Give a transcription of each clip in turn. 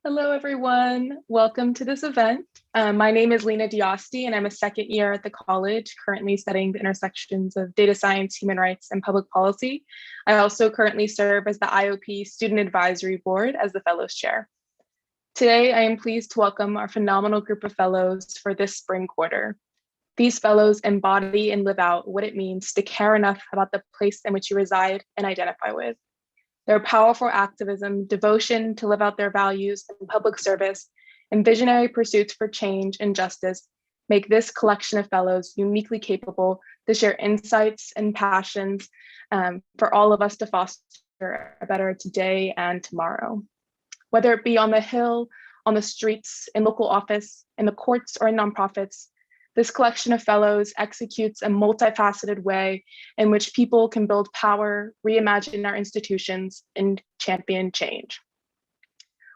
Hello, everyone. Welcome to this event. My name is Lena Diasti, and I'm a second year at the college, currently studying the intersections of data science, human rights, and public policy. I also currently serve as the IOP Student Advisory Board as the Fellows Chair. Today, I am pleased to welcome our phenomenal group of fellows for this spring quarter. These fellows embody and live out what it means to care enough about the place in which you reside and identify with. Their powerful activism, devotion to live out their values in public service, and visionary pursuits for change and justice make this collection of fellows uniquely capable to share insights and passions for all of us to foster a better today and tomorrow. Whether it be on the Hill, on the streets, in local office, in the courts, or in nonprofits, this collection of fellows executes a multifaceted way in which people can build power, reimagine our institutions, and champion change.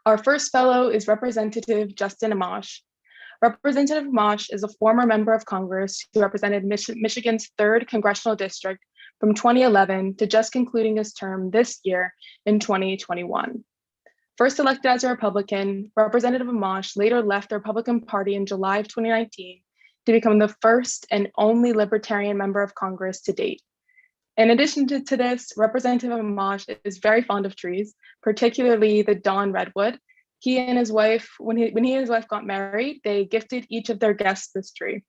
Our first fellow is Representative Justin Amash. Representative Amash is a former member of Congress who represented Michigan's 3rd Congressional District from 2011 to just concluding his term this year in 2021. First elected as a Republican, Representative Amash later left the Republican Party in July of 2019 to become the first and only Libertarian member of Congress to date. In addition to this, Representative Amash is very fond of trees, particularly the Dawn Redwood. He and his wife, when he and his wife got married, they gifted each of their guests this tree.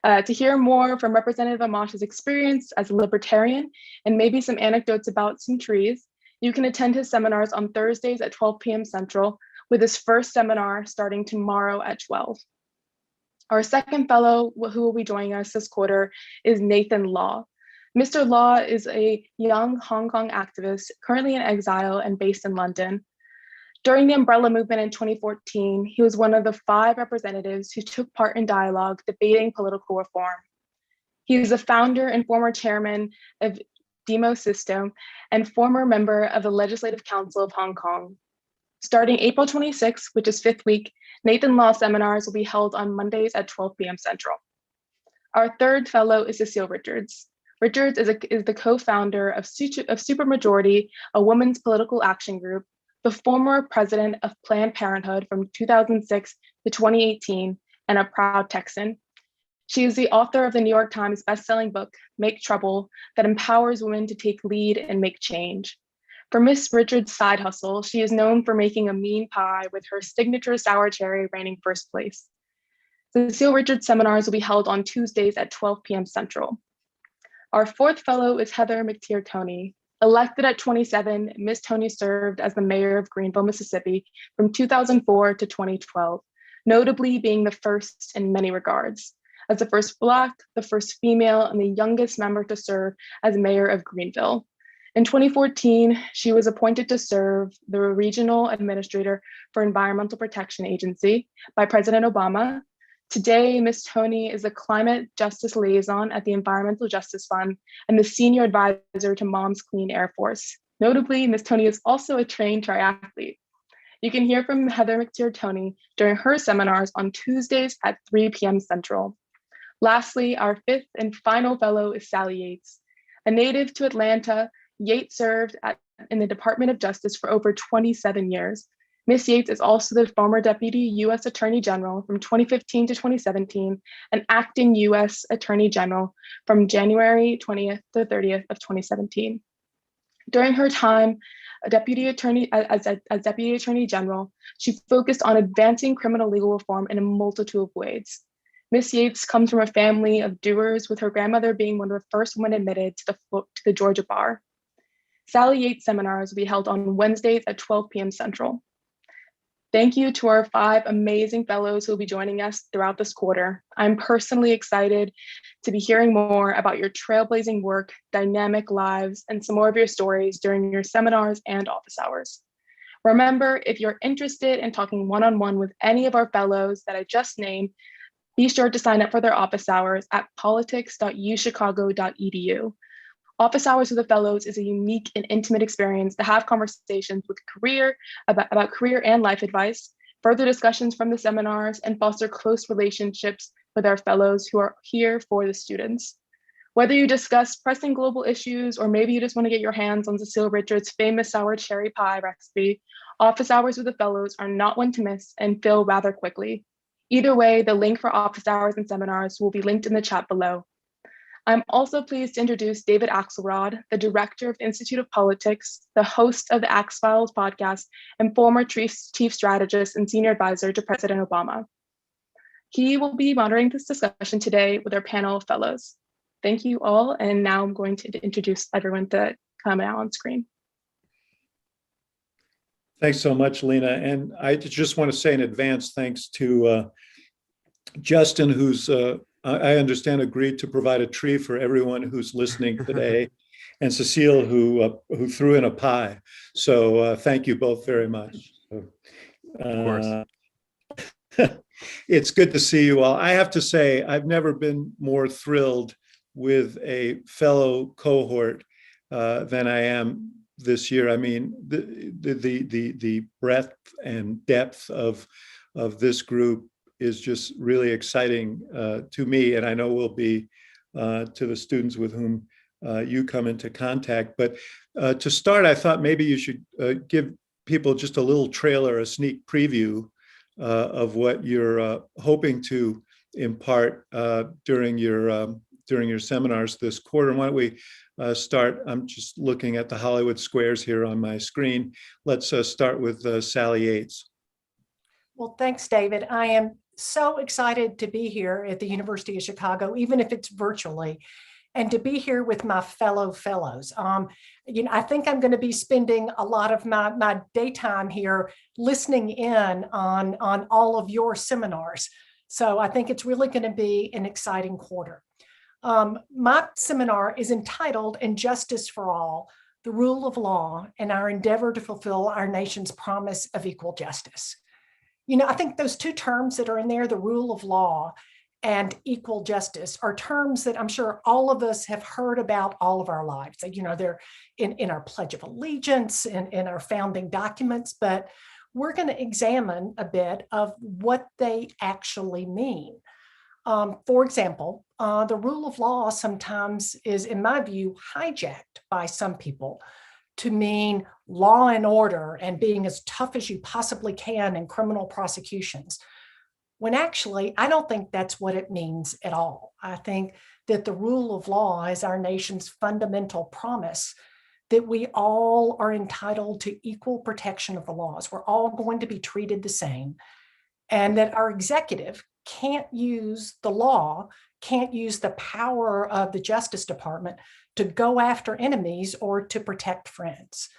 To hear more from Representative Amash's experience as a Libertarian and maybe some anecdotes about some trees, you can attend his seminars on Thursdays at 12 p.m. Central, with his first seminar starting tomorrow at 12. Our second fellow who will be joining us this quarter is Nathan Law. Mr. Law is a young Hong Kong activist currently in exile and based in London. During the Umbrella Movement in 2014, he was one of the 5 representatives who took part in dialogue debating political reform. He is the founder and former chairman of Demosistō and former member of the Legislative Council of Hong Kong. Starting April 26, which is 5th week, Nathan Law seminars will be held on Mondays at 12 p.m. Central. Our third fellow is Cecile Richards. Richards is the co-founder of Supermajority, a women's political action group, the former president of Planned Parenthood from 2006 to 2018, and a proud Texan. She is the author of the New York Times bestselling book, Make Trouble, that empowers women to take lead and make change. For Miss Richards' side hustle, she is known for making a mean pie with her signature sour cherry reigning first place. Cecile Richards' seminars will be held on Tuesdays at 12 p.m. Central. Our fourth fellow is Heather McTeer Toney. Elected at 27, Miss Toney served as the mayor of Greenville, Mississippi from 2004 to 2012, notably being the first in many regards, as the first Black, the first female, and the youngest member to serve as mayor of Greenville. In 2014, she was appointed to serve the Regional Administrator for Environmental Protection Agency by President Obama. Today, Ms. Toney is a Climate Justice Liaison at the Environmental Justice Fund and the Senior Advisor to Mom's Clean Air Force. Notably, Ms. Toney is also a trained triathlete. You can hear from Heather McTeer Toney during her seminars on Tuesdays at 3 p.m. Central. Lastly, our 5th and final fellow is Sally Yates. A native to Atlanta, Yates served in the Department of Justice for over 27 years. Ms. Yates is also the former Deputy U.S. Attorney General from 2015 to 2017 and acting U.S. Attorney General from January 20th to 30th of 2017. During her time as Deputy Attorney General, she focused on advancing criminal legal reform in a multitude of ways. Ms. Yates comes from a family of doers, with her grandmother being one of the first women admitted to the Georgia bar. Sally Yates seminars will be held on Wednesdays at 12 p.m. Central. Thank you to our 5 amazing fellows who will be joining us throughout this quarter. I'm personally excited to be hearing more about your trailblazing work, dynamic lives, and some more of your stories during your seminars and office hours. Remember, if you're interested in talking one-on-one with any of our fellows that I just named, be sure to sign up for their office hours at politics.uchicago.edu. Office hours with the fellows is a unique and intimate experience to have conversations with about career and life advice, further discussions from the seminars, and foster close relationships with our fellows who are here for the students. Whether you discuss pressing global issues, or maybe you just want to get your hands on Cecile Richards' famous sour cherry pie recipe, Office hours with the fellows are not one to miss and fill rather quickly. Either way, the link for office hours and seminars will be linked in the chat below. I'm also pleased to introduce David Axelrod, the Director of the Institute of Politics, the host of the Axe Files podcast, and former chief strategist and senior advisor to President Obama. He will be moderating this discussion today with our panel of fellows. Thank you all, and now I'm going to introduce everyone to come out on screen. Thanks so much, Lena. And I just want to say in advance, thanks to Justin, who's, I understand, agreed to provide a tree for everyone who's listening today, and Cecile, who threw in a pie. So thank you both very much. Of course. It's good to see you all. I have to say, I've never been more thrilled with a fellow cohort than I am this year. I mean, the breadth and depth of this group is just really exciting to me, and I know will be to the students with whom you come into contact. But to start, I thought maybe you should give people just a little trailer, a sneak preview of what you're hoping to impart during your seminars this quarter. And why don't we start? I'm just looking at the Hollywood squares here on my screen. Let's start with Sally Yates. Well, thanks, David. I am so excited to be here at the University of Chicago, even if it's virtually, and to be here with my fellow fellows. I think I'm going to be spending a lot of my daytime here listening in on all of your seminars. So I think it's really going to be an exciting quarter. My seminar is entitled "Injustice for All, the Rule of Law, and Our Endeavor to Fulfill Our Nation's Promise of Equal Justice." I think those two terms that are in there, the rule of law and equal justice, are terms that I'm sure all of us have heard about all of our lives. They're in our Pledge of Allegiance, in our founding documents, but we're going to examine a bit of what they actually mean. For example, the rule of law sometimes is, in my view, hijacked by some people to mean law and order and being as tough as you possibly can in criminal prosecutions, when actually, I don't think that's what it means at all. I think that the rule of law is our nation's fundamental promise that we all are entitled to equal protection of the laws. We're all going to be treated the same, and that our executive can't use the law, can't use the power of the Justice Department to go after enemies or to protect friends.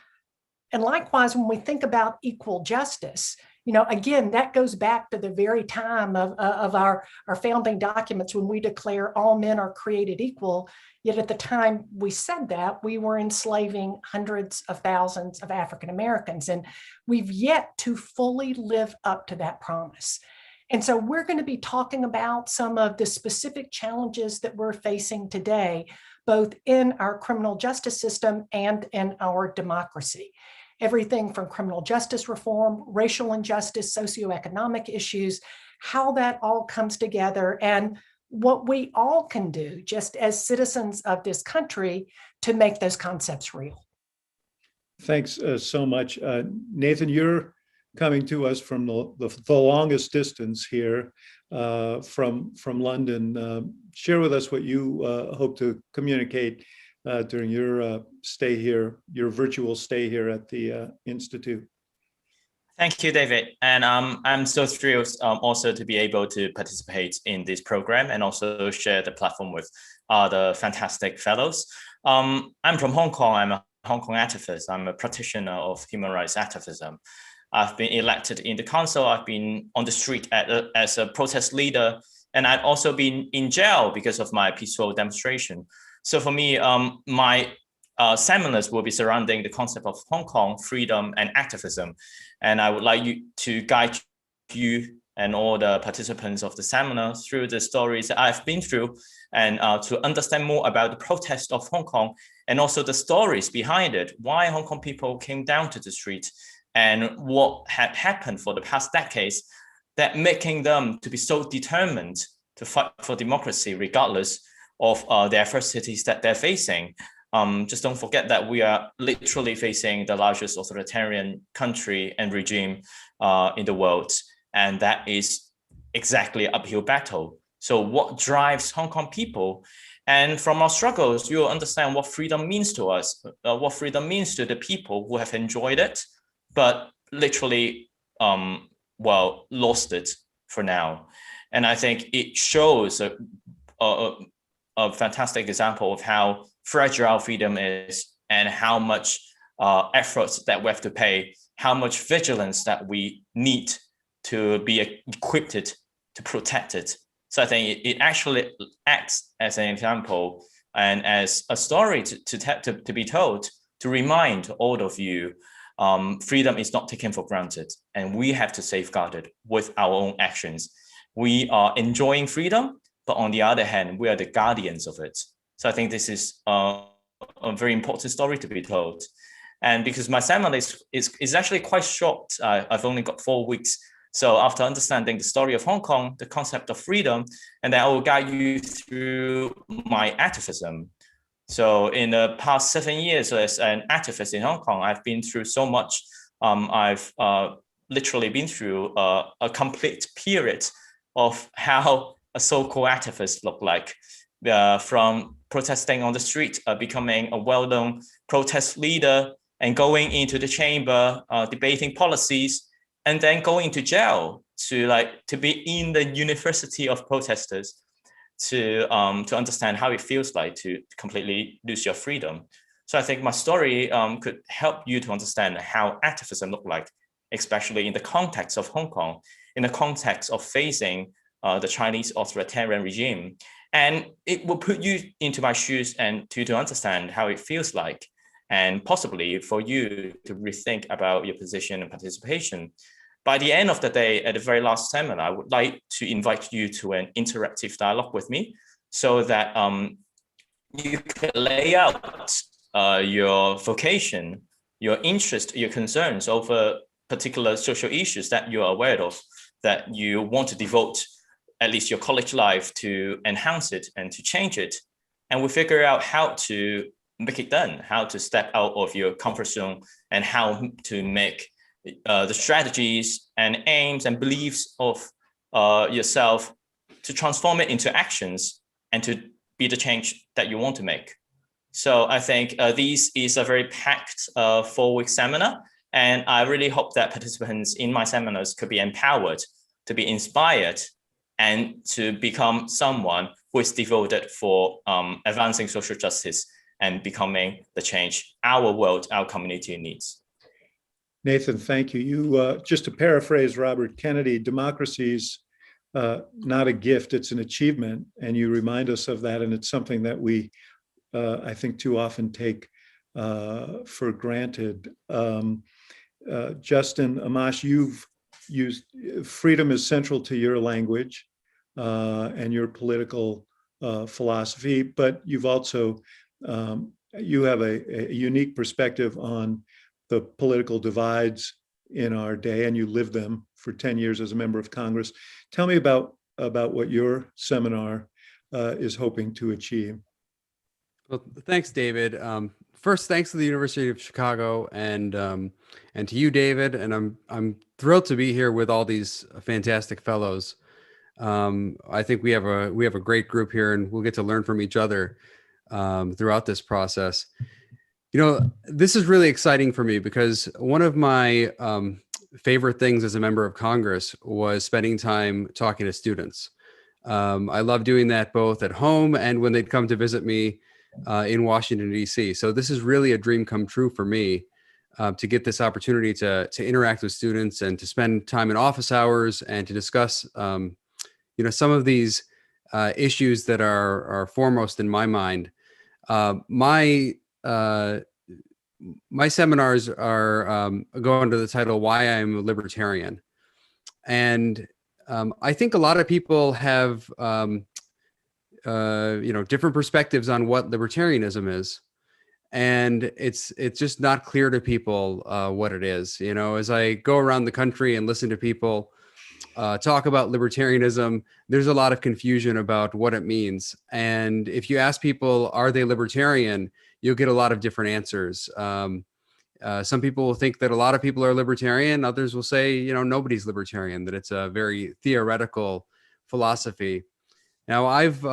And likewise, when we think about equal justice, again, that goes back to the very time of our founding documents when we declare all men are created equal. Yet at the time we said that, we were enslaving hundreds of thousands of African Americans, and we've yet to fully live up to that promise. And so we're going to be talking about some of the specific challenges that we're facing today, both in our criminal justice system and in our democracy. Everything from criminal justice reform, racial injustice, socioeconomic issues, how that all comes together, and what we all can do just as citizens of this country to make those concepts real. Thanks so much. Nathan, you're coming to us from the longest distance here from London. Share with us what you hope to communicate during your stay here, your virtual stay here at the Institute. Thank you, David. And I'm so thrilled also to be able to participate in this program and also share the platform with the fantastic fellows. I'm from Hong Kong. I'm a Hong Kong activist. I'm a practitioner of human rights activism. I've been elected in the council. I've been on the street as a protest leader, and I've also been in jail because of my peaceful demonstration. So for me, my seminars will be surrounding the concept of Hong Kong, freedom, and activism. And I would like to guide you and all the participants of the seminar through the stories that I've been through, and to understand more about the protest of Hong Kong and also the stories behind it, why Hong Kong people came down to the street and what had happened for the past decades that making them to be so determined to fight for democracy regardless of the adversities that they're facing. just don't forget that we are literally facing the largest authoritarian country and regime in the world. And that is exactly an uphill battle. So what drives Hong Kong people? And from our struggles, you'll understand what freedom means to us, what freedom means to the people who have enjoyed it, but literally, lost it for now. And I think it shows a fantastic example of how fragile freedom is and how much efforts that we have to pay, how much vigilance that we need to be equipped to protect it. So I think it actually acts as an example and as a story to be told, to remind all of you, freedom is not taken for granted, and we have to safeguard it with our own actions. We are enjoying freedom, but on the other hand, we are the guardians of it. So I think this is a very important story to be told. And because my seminar is actually quite short, I've only got 4 weeks. So after understanding the story of Hong Kong, the concept of freedom, and then I will guide you through my activism. So in the past 7 years as an activist in Hong Kong, I've been through so much. I've literally been through a complete period of how a so-called activist look like, from protesting on the street, becoming a well-known protest leader, and going into the chamber, debating policies, and then going to jail to be in the university of protesters, to understand how it feels like to completely lose your freedom. So I think my story could help you to understand how activism look like, especially in the context of Hong Kong, in the context of facing the Chinese authoritarian regime. And it will put you into my shoes and to understand how it feels like, and possibly for you to rethink about your position and participation. By the end of the day, at the very last seminar, I would like to invite you to an interactive dialogue with me, so that you can lay out your vocation, your interest, your concerns over particular social issues that you are aware of, that you want to devote at least your college life to enhance it and to change it. And we figure out how to make it done, how to step out of your comfort zone, and how to make the strategies and aims and beliefs of yourself, to transform it into actions and to be the change that you want to make. So I think this is a very packed 4-week seminar, and I really hope that participants in my seminars could be empowered, to be inspired, and to become someone who is devoted for advancing social justice and becoming the change our world, our community needs. Nathan, thank you. You just to paraphrase Robert Kennedy, democracy's not a gift, it's an achievement. And you remind us of that. And it's something that we, I think, too often take for granted. Justin, Amash, you've used freedom is central to your language and your political philosophy, but you've also, you have a unique perspective on the political divides in our day, and you lived them for 10 years as a member of Congress. Tell me about what your seminar is hoping to achieve. Well, thanks, David. First, thanks to the University of Chicago and to you, David. And I'm thrilled to be here with all these fantastic fellows. I think we have a great group here, and we'll get to learn from each other throughout this process. You know, this is really exciting for me because one of my favorite things as a member of Congress was spending time talking to students. I love doing that both at home and when they'd come to visit me in Washington, D.C. So this is really a dream come true for me to get this opportunity to interact with students and to spend time in office hours and to discuss, you know, some of these issues that are foremost in my mind. My seminars are go under the title "Why I'm a Libertarian," and I think a lot of people have you know, different perspectives on what libertarianism is, and it's just not clear to people what it is. You know, as I go around the country and listen to people talk about libertarianism, there's a lot of confusion about what it means. And if you ask people, are they libertarian? you'll get a lot of different answers. Some people will think that a lot of people are libertarian. Others will say, nobody's libertarian, that it's a very theoretical philosophy. Now, I've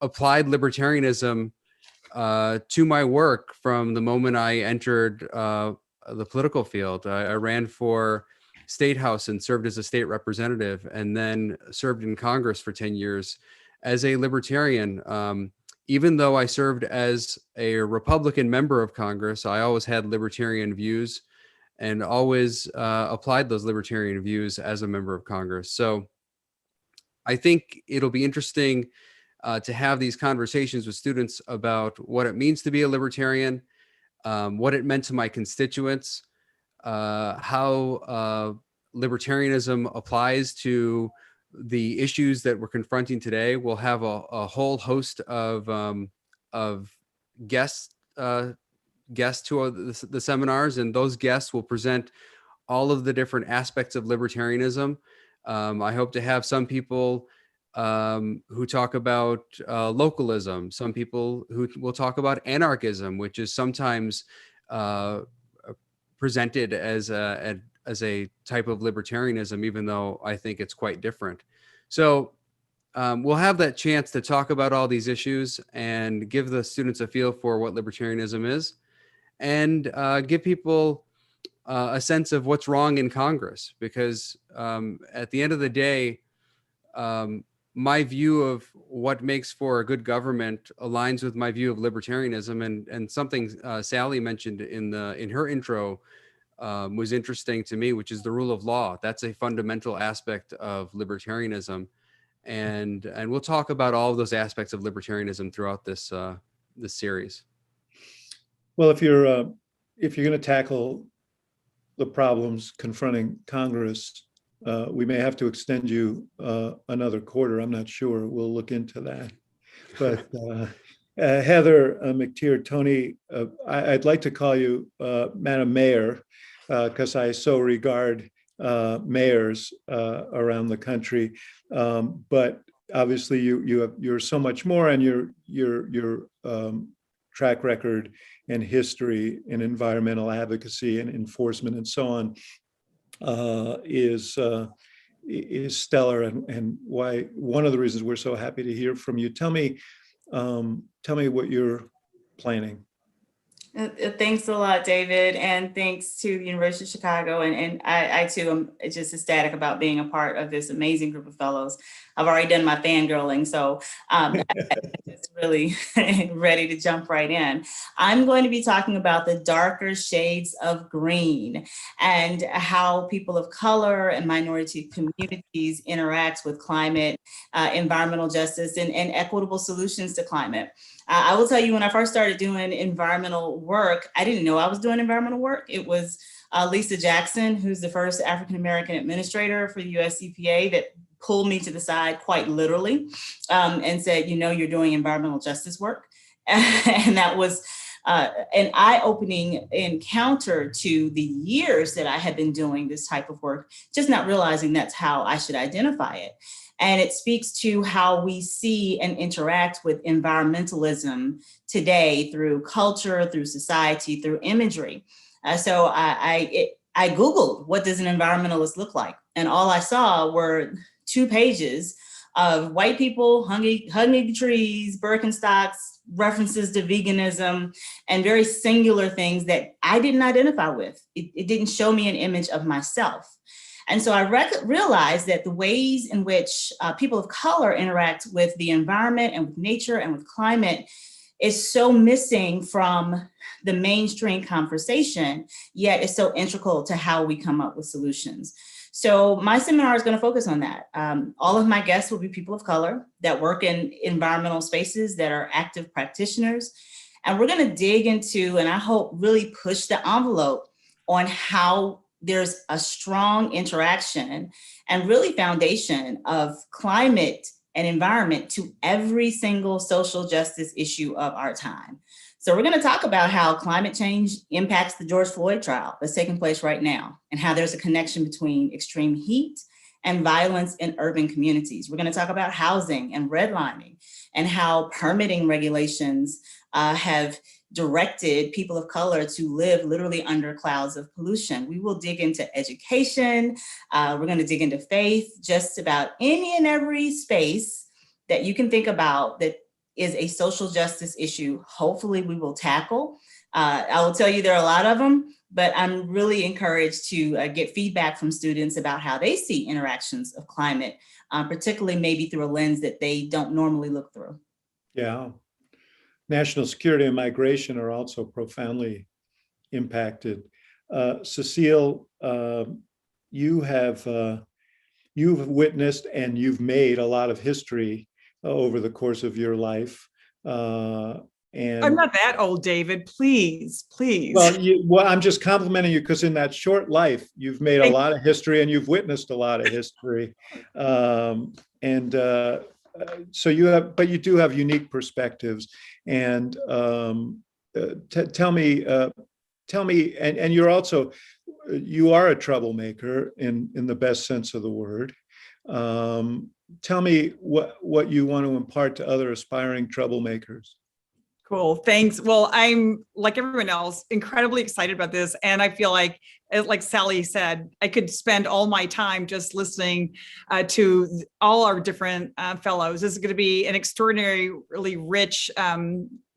applied libertarianism to my work from the moment I entered the political field. I ran for state house and served as a state representative, and then served in Congress for 10 years as a libertarian. Even though I served as a Republican member of Congress, I always had libertarian views and always applied those libertarian views as a member of Congress. So I think it'll be interesting to have these conversations with students about what it means to be a libertarian, what it meant to my constituents, how libertarianism applies to the issues that we're confronting today. We'll have a whole host of guests to the seminars, and those guests will present all of the different aspects of libertarianism. I hope to have some people who talk about localism, some people who will talk about anarchism, which is sometimes presented as a type of libertarianism, even though I think it's quite different. So we'll have that chance to talk about all these issues and give the students a feel for what libertarianism is, and give people a sense of what's wrong in Congress, because at the end of the day, my view of what makes for a good government aligns with my view of libertarianism, and something Sally mentioned in her intro was interesting to me, which is the rule of law. That's a fundamental aspect of libertarianism, and we'll talk about all of those aspects of libertarianism throughout this series. Well, if you're going to tackle the problems confronting Congress, we may have to extend you another quarter. I'm not sure. We'll look into that. But Heather, McTeer, Toney, I'd like to call you Madam Mayor, because I so regard mayors around the country. But obviously, you're so much more, and your track record and history in environmental advocacy and enforcement and so on is stellar, and why one of the reasons we're so happy to hear from you. Tell me what you're planning. Thanks a lot, David, and thanks to the University of Chicago. And I too am just ecstatic about being a part of this amazing group of fellows. I've already done my fangirling, so I'm just really ready to jump right in. I'm going to be talking about the darker shades of green and how people of color and minority communities interact with climate, environmental justice, and equitable solutions to climate. I will tell you, when I first started doing environmental work, I didn't know I was doing environmental work. It was Lisa Jackson, who's the first African-American administrator for the US EPA, that pulled me to the side quite literally and said, you're doing environmental justice work. And that was an eye-opening encounter to the years that I had been doing this type of work, just not realizing that's how I should identify it. And it speaks to how we see and interact with environmentalism today through culture, through society, through imagery. So I Googled, what does an environmentalist look like? And all I saw were 2 pages of white people hugging trees, Birkenstocks, references to veganism, and very singular things that I didn't identify with. It didn't show me an image of myself. And so I realized that the ways in which people of color interact with the environment and with nature and with climate is so missing from the mainstream conversation, yet it's so integral to how we come up with solutions. So my seminar is going to focus on that. All of my guests will be people of color that work in environmental spaces, that are active practitioners. And we're going to dig into, and I hope really push the envelope on how there's a strong interaction and really foundation of climate and environment to every single social justice issue of our time. So we're going to talk about how climate change impacts the George Floyd trial that's taking place right now, and how there's a connection between extreme heat and violence in urban communities. We're going to talk about housing and redlining, and how permitting regulations have directed people of color to live literally under clouds of pollution. We will dig into education. We're going to dig into faith, just about any and every space that you can think about that is a social justice issue. Hopefully we will tackle. I will tell you there are a lot of them, but I'm really encouraged to get feedback from students about how they see interactions of climate, particularly maybe through a lens that they don't normally look through. Yeah. National security and migration are also profoundly impacted. Cecile, you've witnessed and you've made a lot of history over the course of your life. And I'm not that old, David. Please. Well, I'm just complimenting you because in that short life, you've made a lot of history and you've witnessed a lot of history. So you have, but you do have unique perspectives. And tell me, and you're also, you are a troublemaker in the best sense of the word. Tell me what you want to impart to other aspiring troublemakers. Cool. Thanks. Well, I'm like everyone else, incredibly excited about this. And I feel like Sally said, I could spend all my time just listening to all our different fellows. This is going to be an extraordinarily rich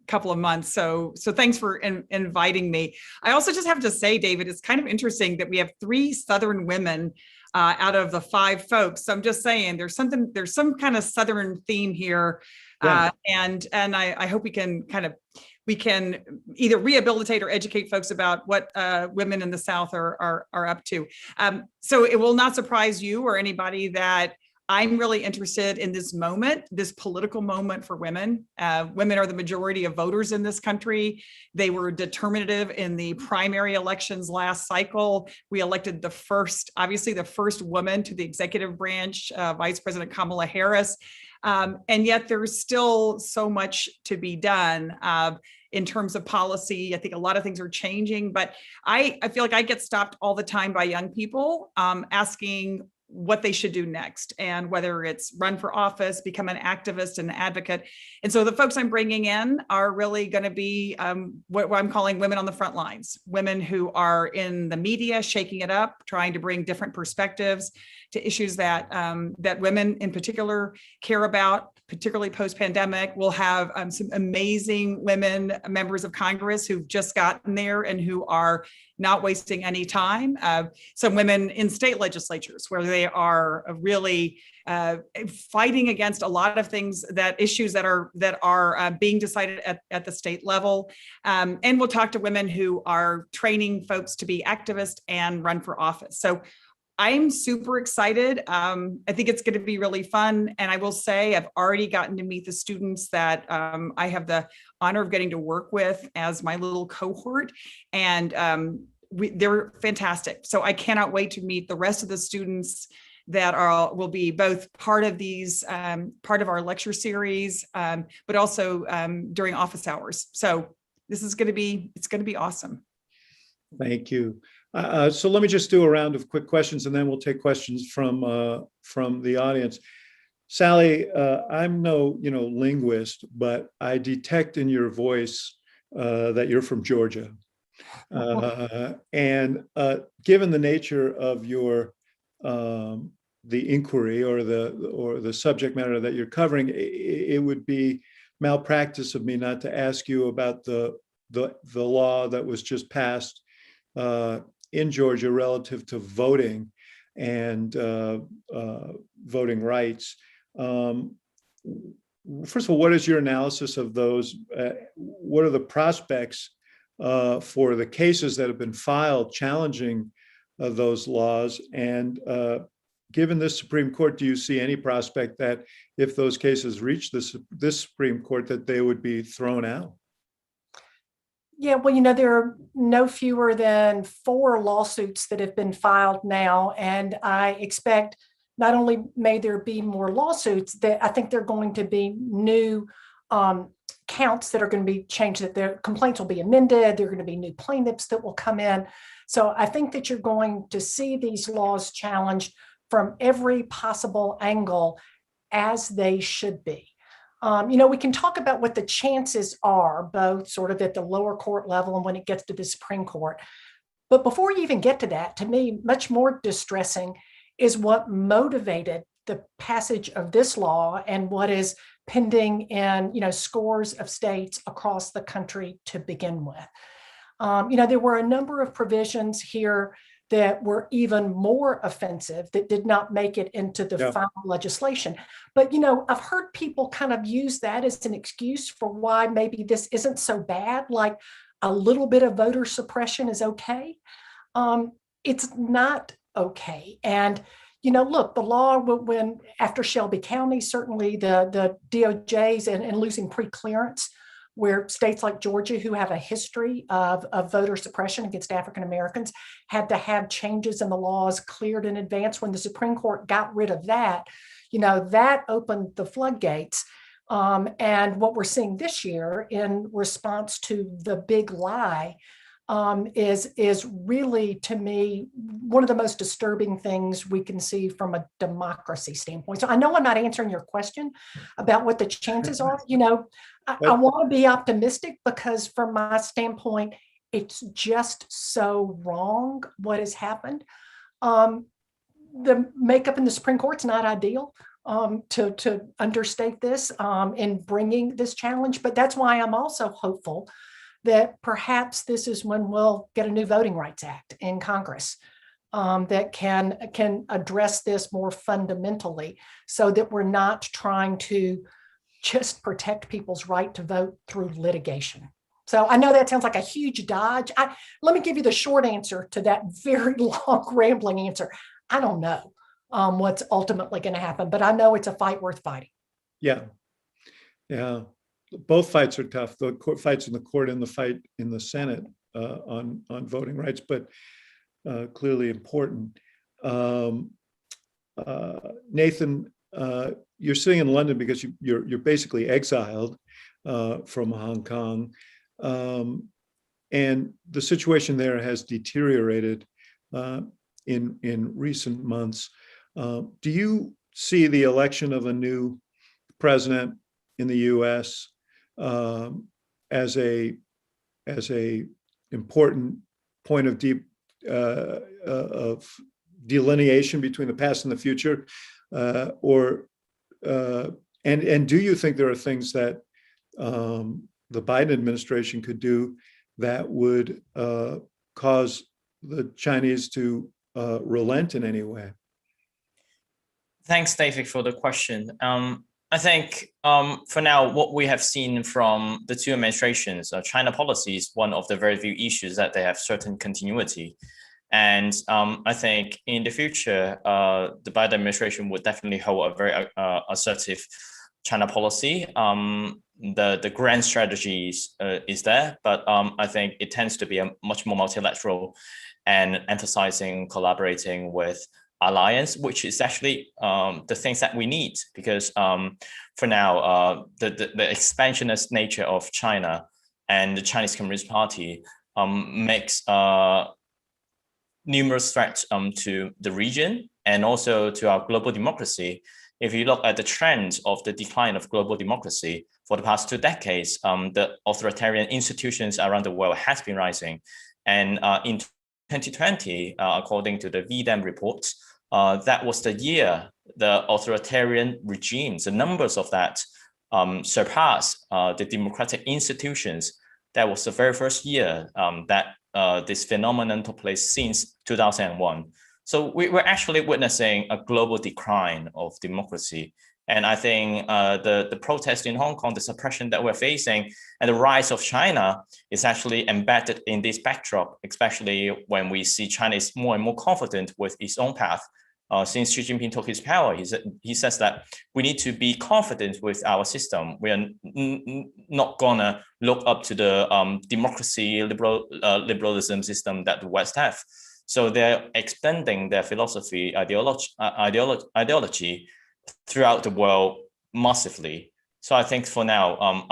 couple of months. So thanks for inviting me. I also just have to say, David, it's kind of interesting that we have 3 Southern women out of the 5 folks. So I'm just saying there's some kind of Southern theme here. Yeah. And I hope we can either rehabilitate or educate folks about what women in the South are up to. So it will not surprise you or anybody that I'm really interested in this moment, this political moment for women. Women are the majority of voters in this country. They were determinative in the primary elections last cycle. We elected the first woman to the executive branch, Vice President Kamala Harris. And yet there's still so much to be done in terms of policy. I think a lot of things are changing, but I feel like I get stopped all the time by young people asking what they should do next, and whether it's run for office, become an activist and advocate. And so the folks I'm bringing in are really going to be what I'm calling women on the front lines, women who are in the media, shaking it up, trying to bring different perspectives to issues that that women in particular care about, particularly post-pandemic. We'll have some amazing women members of Congress who've just gotten there and who are not wasting any time. Some women in state legislatures where they are really fighting against a lot of things, issues that are being decided at the state level. And we'll talk to women who are training folks to be activists and run for office. So I'm super excited. I think it's going to be really fun. And I will say I've already gotten to meet the students that I have the honor of getting to work with as my little cohort. And they're fantastic. So I cannot wait to meet the rest of the students that will be both part of these, part of our lecture series, but also during office hours. So this is going to be, it's going to be awesome. Thank you. So let me just do a round of quick questions and then we'll take questions from the audience. Sally, I'm no linguist, but I detect in your voice that you're from Georgia. And given the nature of your the inquiry or the subject matter that you're covering, it would be malpractice of me not to ask you about the law that was just passed in Georgia relative to voting and voting rights. First of all, what is your analysis of those? What are the prospects for the cases that have been filed challenging those laws? And given this Supreme Court, do you see any prospect that if those cases reach this Supreme Court, that they would be thrown out? Yeah, well, there are no fewer than 4 lawsuits that have been filed now, and I expect not only may there be more lawsuits, that I think there are going to be new counts that are going to be changed, that their complaints will be amended, there are going to be new plaintiffs that will come in. So I think that you're going to see these laws challenged from every possible angle, as they should be. We can talk about what the chances are, both sort of at the lower court level and when it gets to the Supreme Court. But before you even get to that, to me, much more distressing is what motivated the passage of this law and what is pending in scores of states across the country to begin with. There were a number of provisions here that were even more offensive that did not make it into the final legislation. But, I've heard people kind of use that as an excuse for why maybe this isn't so bad, like a little bit of voter suppression is okay. It's not okay. And, look, the law, when after Shelby County, certainly the DOJs and losing pre-clearance, where states like Georgia, who have a history of voter suppression against African Americans, had to have changes in the laws cleared in advance. When the Supreme Court got rid of that, that opened the floodgates. And what we're seeing this year in response to the big lie is really, to me, one of the most disturbing things we can see from a democracy standpoint. So I know I'm not answering your question about what the chances are. I want to be optimistic because from my standpoint, it's just so wrong what has happened. The makeup in the Supreme Court's not ideal, to understate this in bringing this challenge, but that's why I'm also hopeful that perhaps this is when we'll get a new Voting Rights Act in Congress that can address this more fundamentally, so that we're not trying to just protect people's right to vote through litigation. So I know that sounds like a huge dodge. Let me give you the short answer to that very long, rambling answer. I don't know what's ultimately going to happen, but I know it's a fight worth fighting. Yeah. Both fights are tough. The court fights in the court and the fight in the Senate on voting rights, but clearly important. Nathan, you're sitting in London because you're basically exiled from Hong Kong, and the situation there has deteriorated in recent months. Do you see the election of a new president in the U.S. As a important point of delineation between the past and the future, and do you think there are things that the Biden administration could do that would cause the Chinese to relent in any way? Thanks, David, for the question. I think for now, what we have seen from the two administrations, China policy is one of the very few issues that they have certain continuity. And I think in the future, the Biden administration would definitely hold a very assertive China policy. The grand strategies is there, but I think it tends to be a much more multilateral and emphasizing collaborating with alliance, which is actually the things that we need, because for now, the expansionist nature of China and the Chinese Communist Party makes numerous threats to the region and also to our global democracy. If you look at the trend of the decline of global democracy for the past 2 decades, the authoritarian institutions around the world has been rising. And in 2020, according to the VDEM report, that was the year the authoritarian regimes, the numbers of that surpassed the democratic institutions. That was the very first year that this phenomenon took place since 2001. So we're actually witnessing a global decline of democracy. And I think the protest in Hong Kong, the suppression that we're facing, and the rise of China is actually embedded in this backdrop, especially when we see China is more and more confident with its own path. Since Xi Jinping took his power, he says that we need to be confident with our system. We are not gonna look up to the democracy, liberalism system that the West have. So they're extending their philosophy, ideology throughout the world massively. So I think for now,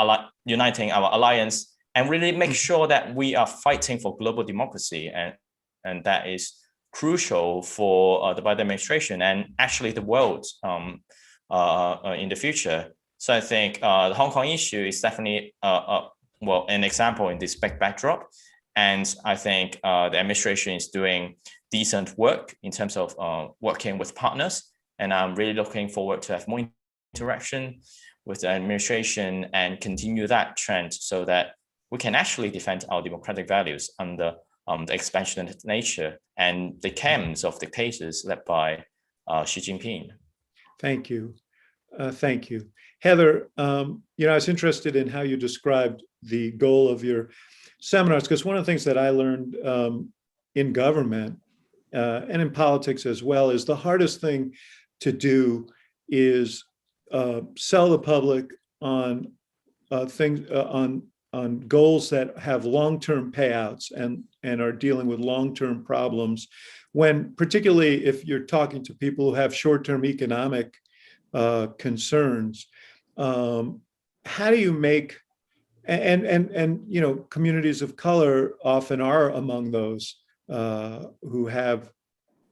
uniting our alliance and really make sure that we are fighting for global democracy, and that is crucial for the Biden administration and actually the world in the future. So I think the Hong Kong issue is definitely well, an example in this big backdrop. And I think the administration is doing decent work in terms of working with partners. And I'm really looking forward to have more interaction with the administration and continue that trend so that we can actually defend our democratic values under the expansionist nature and the camps of dictators led by Xi Jinping. Thank you. Thank you. Heather, I was interested in how you described the goal of your seminars, because one of the things that I learned in government and in politics as well is the hardest thing to do is sell the public on things on goals that have long-term payouts and are dealing with long-term problems, when particularly if you're talking to people who have short-term economic concerns. How do you make, and communities of color often are among those who have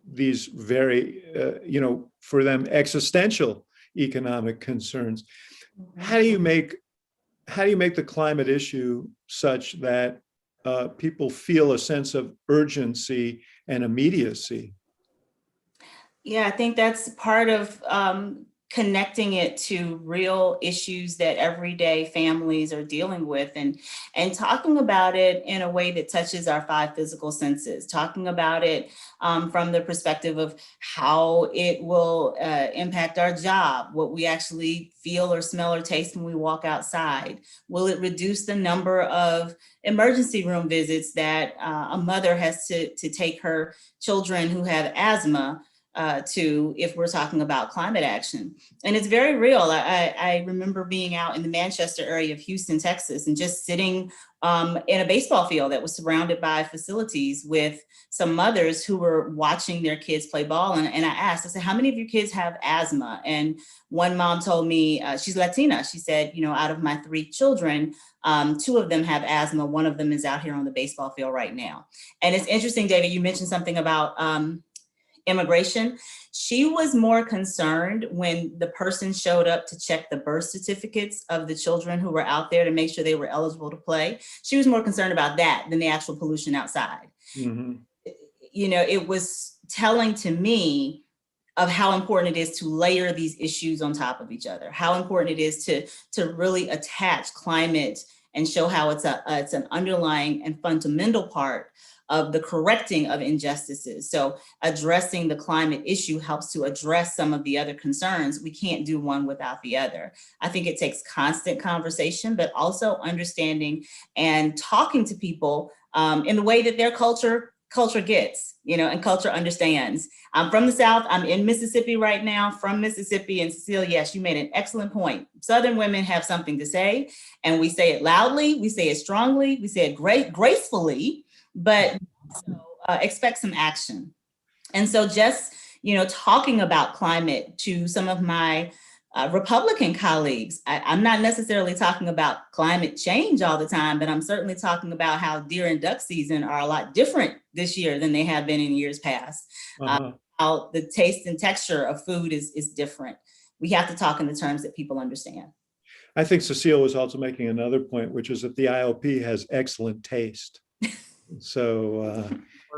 these very for them existential economic concerns. How do you make the climate issue such that people feel a sense of urgency and immediacy? Yeah, I think that's part of connecting it to real issues that everyday families are dealing with, and talking about it in a way that touches our 5 physical senses, talking about it from the perspective of how it will impact our job, what we actually feel or smell or taste when we walk outside. Will it reduce the number of emergency room visits that a mother has to take her children who have asthma to, if we're talking about climate action? And it's very real. I remember being out in the Manchester area of Houston, Texas, and just sitting in a baseball field that was surrounded by facilities with some mothers who were watching their kids play ball. And I said, how many of your kids have asthma? And one mom told me, she's Latina. She said, out of my 3 children, 2 of them have asthma. One of them is out here on the baseball field right now. And it's interesting, David, you mentioned something about immigration. She was more concerned when the person showed up to check the birth certificates of the children who were out there to make sure they were eligible to play. She was more concerned about that than the actual pollution outside. Mm-hmm. It was telling to me of how important it is to layer these issues on top of each other, how important it is to really attach climate and show how it's an underlying and fundamental part of the correcting of injustices. So addressing the climate issue helps to address some of the other concerns. We can't do one without the other. I think it takes constant conversation, but also understanding and talking to people in the way that their culture gets, and culture understands. I'm from the South. I'm in Mississippi right now, from Mississippi. And Cecile, yes, you made an excellent point. Southern women have something to say, and we say it loudly, we say it strongly, we say it gracefully, but also expect some action. And so just, talking about climate to some of my Republican colleagues, I'm not necessarily talking about climate change all the time, but I'm certainly talking about how deer and duck season are a lot different this year than they have been in years past. How the taste and texture of food is different. We have to talk in the terms that people understand. I think Cecile was also making another point, which is that the IOP has excellent taste. So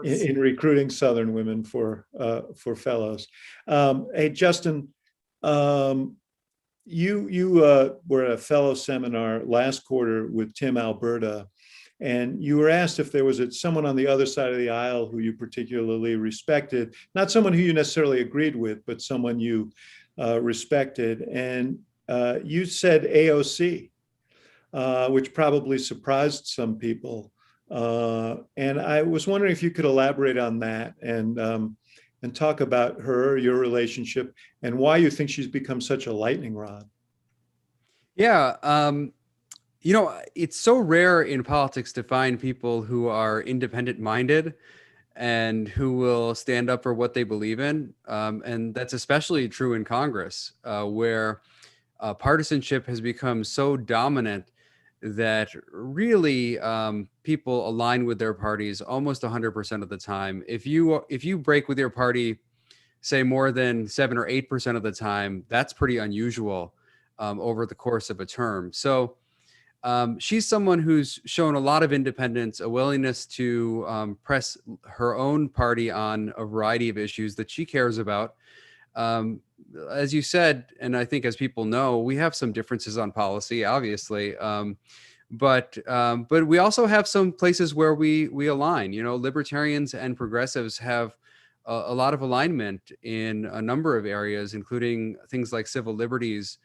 in recruiting Southern women for fellows. Hey, Justin, you were at a fellow seminar last quarter with Tim Alberta, and you were asked if there was someone on the other side of the aisle who you particularly respected, not someone who you necessarily agreed with, but someone you respected. And you said AOC, which probably surprised some people. And I was wondering if you could elaborate on that and talk about her, your relationship, and why you think she's become such a lightning rod. Yeah, it's so rare in politics to find people who are independent-minded and who will stand up for what they believe in. And that's especially true in Congress, where partisanship has become so dominant that really people align with their parties almost 100% of the time. If you break with your party, say more than 7 or 8% of the time, that's pretty unusual. over the course of a term. So she's someone who's shown a lot of independence, a willingness to press her own party on a variety of issues that she cares about. As you said, and I think as people know, we have some differences on policy, obviously, but we also have some places where we align. You know, libertarians and progressives have a lot of alignment in a number of areas, including things like civil liberties,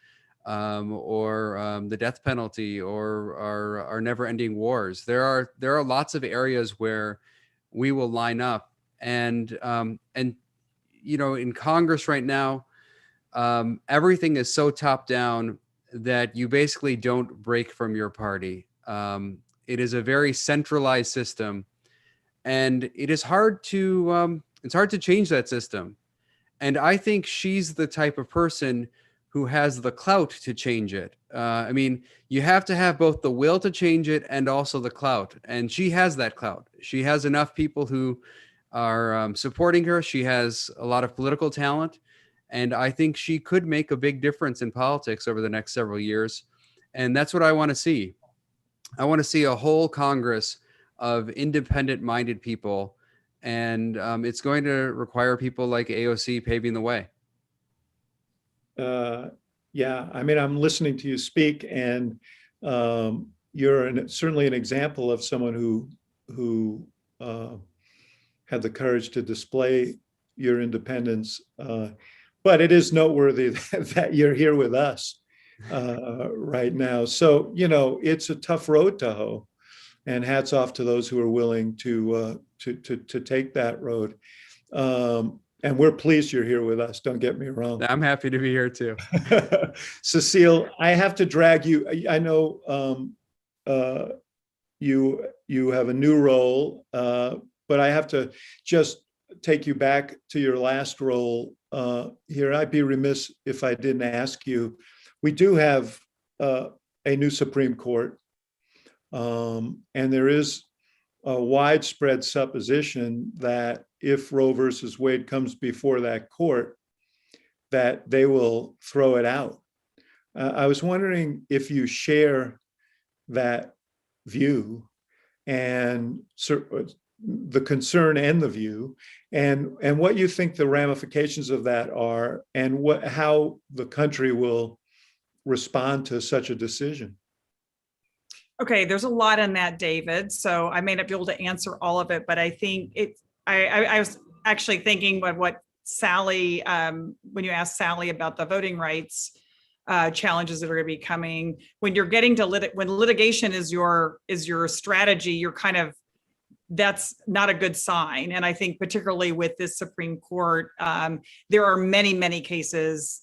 or the death penalty, or our never-ending wars. There are lots of areas where we will line up, and you know, in Congress right now, everything is so top down that you basically don't break from your party. It is a very centralized system, and it is hard to change that system. And I think she's the type of person who has the clout to change it. I mean, you have to have both the will to change it and also the clout. And she has that clout. She has enough people who are supporting her. She has a lot of political talent. And I think she could make a big difference in politics over the next several years. And that's what I want to see. I want to see a whole Congress of independent-minded people. And it's going to require people like AOC paving the way. Yeah, I mean, I'm listening to you speak, and you're certainly an example of someone who had the courage to display your independence. But it is noteworthy that you're here with us right now. So, you know, it's a tough road to hoe, and hats off to those who are willing to take that road. And we're pleased you're here with us. Don't get me wrong. I'm happy to be here too. Cecile, I have to drag you. I know you have a new role, but I have to just take you back to your last role here. I'd be remiss if I didn't ask you. We do have a new Supreme Court, and there is a widespread supposition that if Roe versus Wade comes before that court, that they will throw it out. I was wondering if you share that view, and the concern and the view, and what you think the ramifications of that are, and how the country will respond to such a decision. Okay, there's a lot in that, David. So I may not be able to answer all of it, but I think I was actually thinking about what Sally, when you asked Sally about the voting rights challenges that are going to be coming, when you're getting to when litigation is your strategy, you're kind of, that's not a good sign. And I think particularly with this Supreme Court, there are many, many cases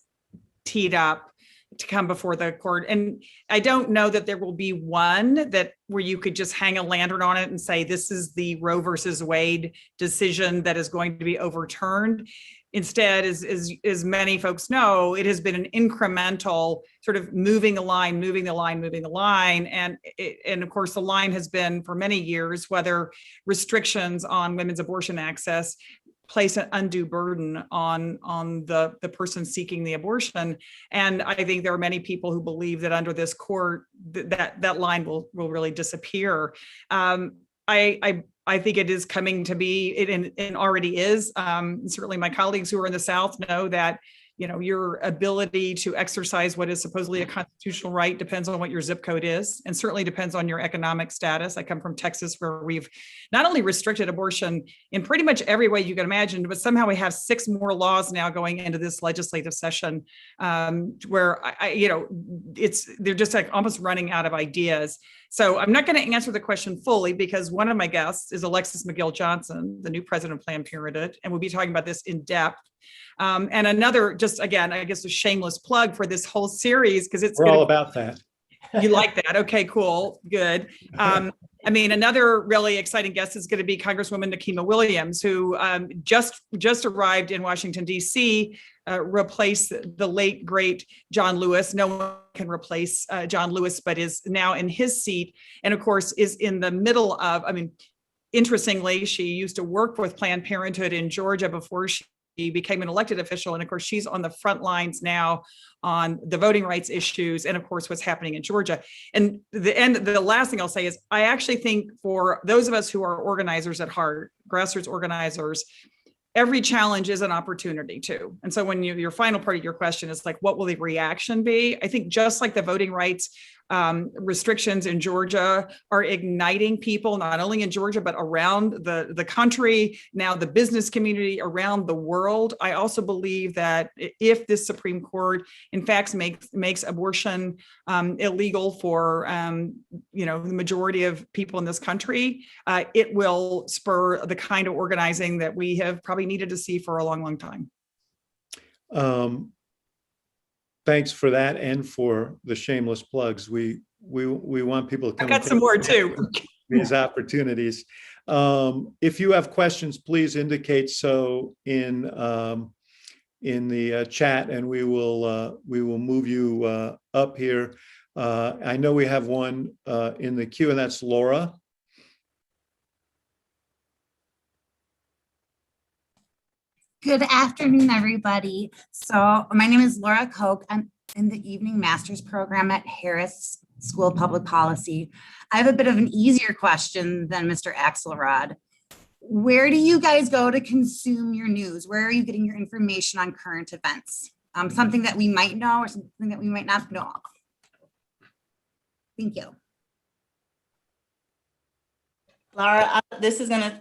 teed up to come before the court. And I don't know that there will be one where you could just hang a lantern on it and say, this is the Roe versus Wade decision that is going to be overturned. Instead, as many folks know, it has been an incremental sort of moving the line. And of course, the line has been for many years, whether restrictions on women's abortion access place an undue burden on the person seeking the abortion. And I think there are many people who believe that under this court, that line will really disappear. I think it is coming to be, and already is. Certainly my colleagues who are in the South know that, you know, your ability to exercise what is supposedly a constitutional right depends on what your zip code is, and certainly depends on your economic status. I come from Texas, where we've not only restricted abortion in pretty much every way you can imagine, but somehow we have 6 more laws now going into this legislative session, where they're just like almost running out of ideas. So I'm not going to answer the question fully, because one of my guests is Alexis McGill-Johnson, the new president of Planned Parenthood, and we'll be talking about this in depth. And another, just again, I guess a shameless plug for this whole series, because we're all about that. You like that? Okay, cool, good. I mean, another really exciting guest is going to be Congresswoman Nikema Williams, who just arrived in Washington, D.C., replaced the late, great John Lewis. No one can replace John Lewis, but is now in his seat. And of course, is in the middle of, interestingly, she used to work with Planned Parenthood in Georgia before she became an elected official. And of course, she's on the front lines now on the voting rights issues and of course, what's happening in Georgia. And the last thing I'll say is I actually think for those of us who are organizers at heart, grassroots organizers, every challenge is an opportunity too. And so when your final part of your question is like, what will the reaction be? I think just like the voting rights restrictions in Georgia are igniting people, not only in Georgia, but around the country, now the business community around the world. I also believe that if this Supreme Court, in fact, makes abortion illegal for the majority of people in this country, it will spur the kind of organizing that we have probably needed to see for a long, long time. Thanks for that and for the shameless plugs. We want people to come. I got some more too. These opportunities. If you have questions, please indicate so in the chat, and we will move you up here. I know we have one in the queue, and that's Laura. Good afternoon, everybody. So my name is Laura Koch. I'm in the evening master's program at Harris School of Public Policy. I have a bit of an easier question than Mr. Axelrod. Where do you guys go to consume your news? Where are you getting your information on current events? Something that we might know or something that we might not know. Thank you. Laura, this is going to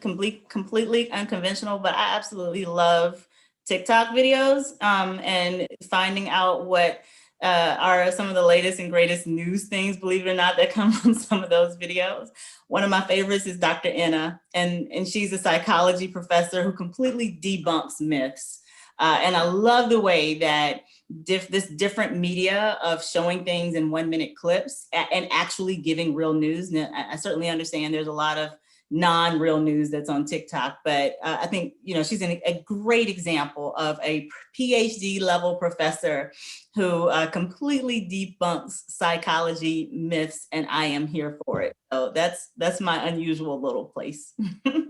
completely unconventional, but I absolutely love TikTok videos and finding out what are some of the latest and greatest news things, believe it or not, that come from some of those videos. One of my favorites is Dr. Enna, and she's a psychology professor who completely debunks myths. And I love the way that this different media of showing things in 1-minute clips and actually giving real news. Now, I certainly understand there's a lot of non-real news that's on TikTok, but I think, she's a great example of a PhD level professor who completely debunks psychology myths, and I am here for it. So that's my unusual little place. All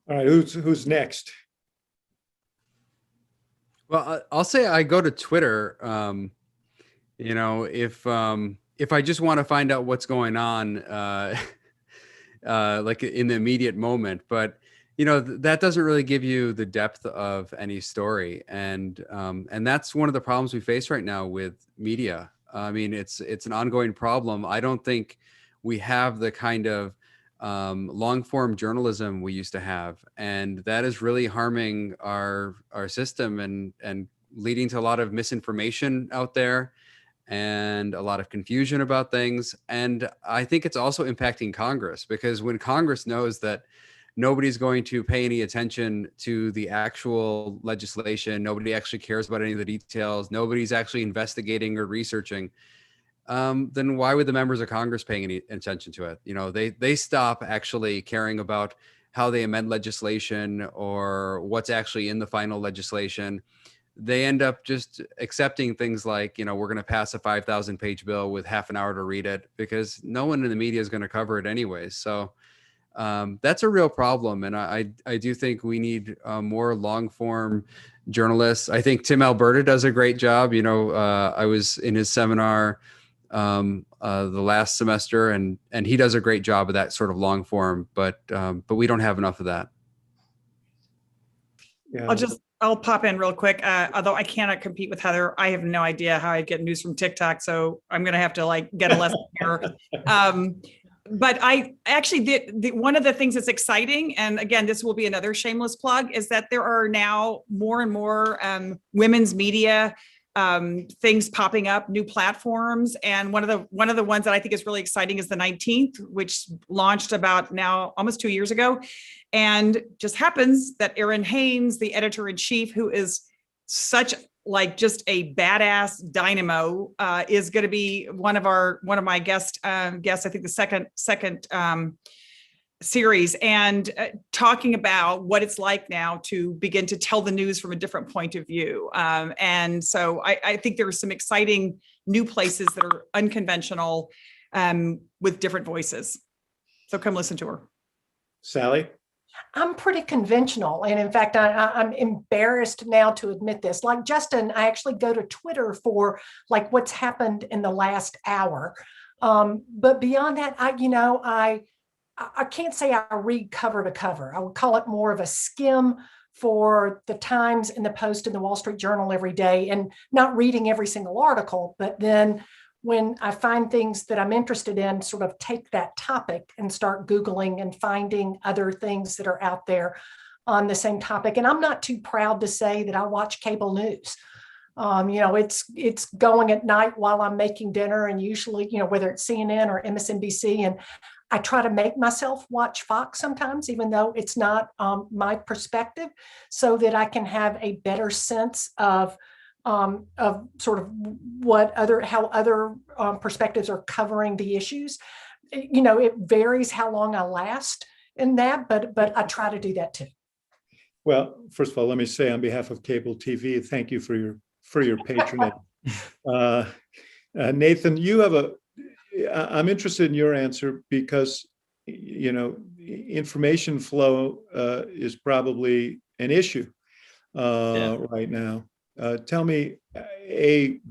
right, who's next? Well, I'll say I go to Twitter. If I just want to find out what's going on, like in the immediate moment, but that doesn't really give you the depth of any story, and that's one of the problems we face right now with media. I mean, it's an ongoing problem. I don't think we have the kind of long form journalism we used to have, and that is really harming our system and leading to a lot of misinformation out there and a lot of confusion about things. And I think it's also impacting Congress, because when Congress knows that nobody's going to pay any attention to the actual legislation, nobody actually cares about any of the details, nobody's actually investigating or researching, then why would the members of Congress paying any attention to it? They stop actually caring about how they amend legislation or what's actually in the final legislation. They end up just accepting things like, we're going to pass a 5,000-page bill with half an hour to read it, because no one in the media is going to cover it anyways. So that's a real problem. And I do think we need more long form journalists. I think Tim Alberta does a great job. I was in his seminar the last semester, and he does a great job of that sort of long form, but we don't have enough of that. Yeah. I'll pop in real quick. Although I cannot compete with Heather, I have no idea how I get news from TikTok. So I'm going to have to get a lesson here. But I actually one of the things that's exciting, and again, this will be another shameless plug, is that there are now more and more women's media things popping up, new platforms. And one of the ones that I think is really exciting is the 19th, which launched about now almost 2 years ago. And just happens that Erin Haynes, the editor-in-chief, who is such just a badass dynamo, is going to be one of my guests, I think the second series, and talking about what it's like now to begin to tell the news from a different point of view. And so I think there are some exciting new places that are unconventional with different voices. So come listen to her. Sally? I'm pretty conventional. And in fact, I'm embarrassed now to admit this. Like Justin, I actually go to Twitter for like what's happened in the last hour. But beyond that, I can't say I read cover to cover. I would call it more of a skim for the Times and the Post and the Wall Street Journal every day, and not reading every single article, but then when I find things that I'm interested in, sort of take that topic and start Googling and finding other things that are out there on the same topic. And I'm not too proud to say that I watch cable news. It's going at night while I'm making dinner, and usually, whether it's CNN or MSNBC, and I try to make myself watch Fox sometimes, even though it's not my perspective, so that I can have a better sense of sort of how other perspectives are covering the issues. It varies how long I last in that, but I try to do that too. Well, first of all, let me say on behalf of cable TV, thank you for your patronage. Nathan, I'm interested in your answer because, information flow is probably an issue right now. Tell me,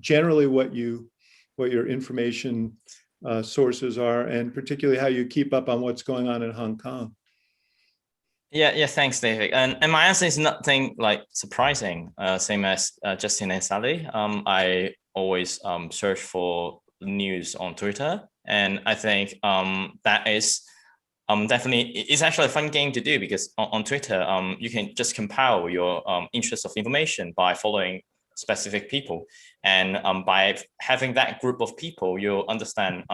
generally what your information sources are, and particularly how you keep up on what's going on in Hong Kong. Yeah, thanks, David. And my answer is nothing like surprising, same as Justin and Sally. I always search for news on Twitter, and I think that is definitely, it's actually a fun game to do, because on Twitter, you can just compile your interest of information by following specific people, and by having that group of people, you'll understand,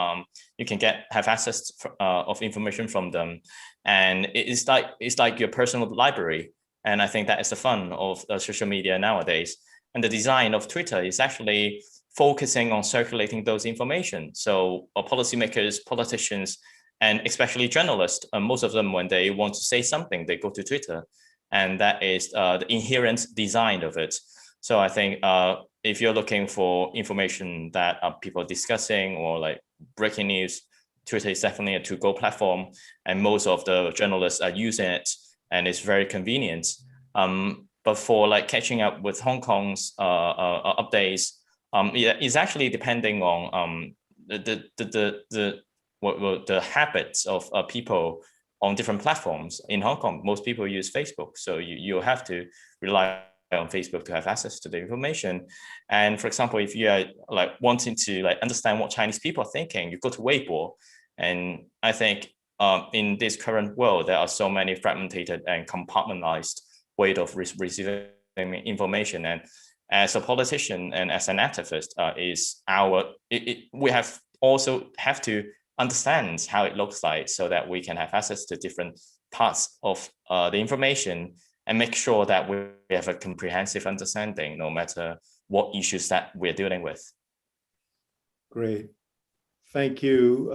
you can have access of information from them, and it's like your personal library. And I think that is the fun of social media nowadays. And the design of Twitter is actually focusing on circulating those information. So policymakers, politicians, and especially journalists, most of them, when they want to say something, they go to Twitter, and that is the inherent design of it. So I think if you're looking for information that people are discussing, or like breaking news, Twitter is definitely a to-go platform, and most of the journalists are using it, and it's very convenient. But for like catching up with Hong Kong's updates, it's actually depending on the habits of people on different platforms. In Hong Kong, most people use Facebook, so you have to rely on Facebook to have access to the information. And for example, if you are like wanting to like understand what Chinese people are thinking, you go to Weibo. And I think in this current world, there are so many fragmented and compartmentalized ways of receiving information. And as a politician and as an activist, we have to understand how it looks like, so that we can have access to different parts of the information, and make sure that we have a comprehensive understanding, no matter what issues that we're dealing with. Great. Thank you,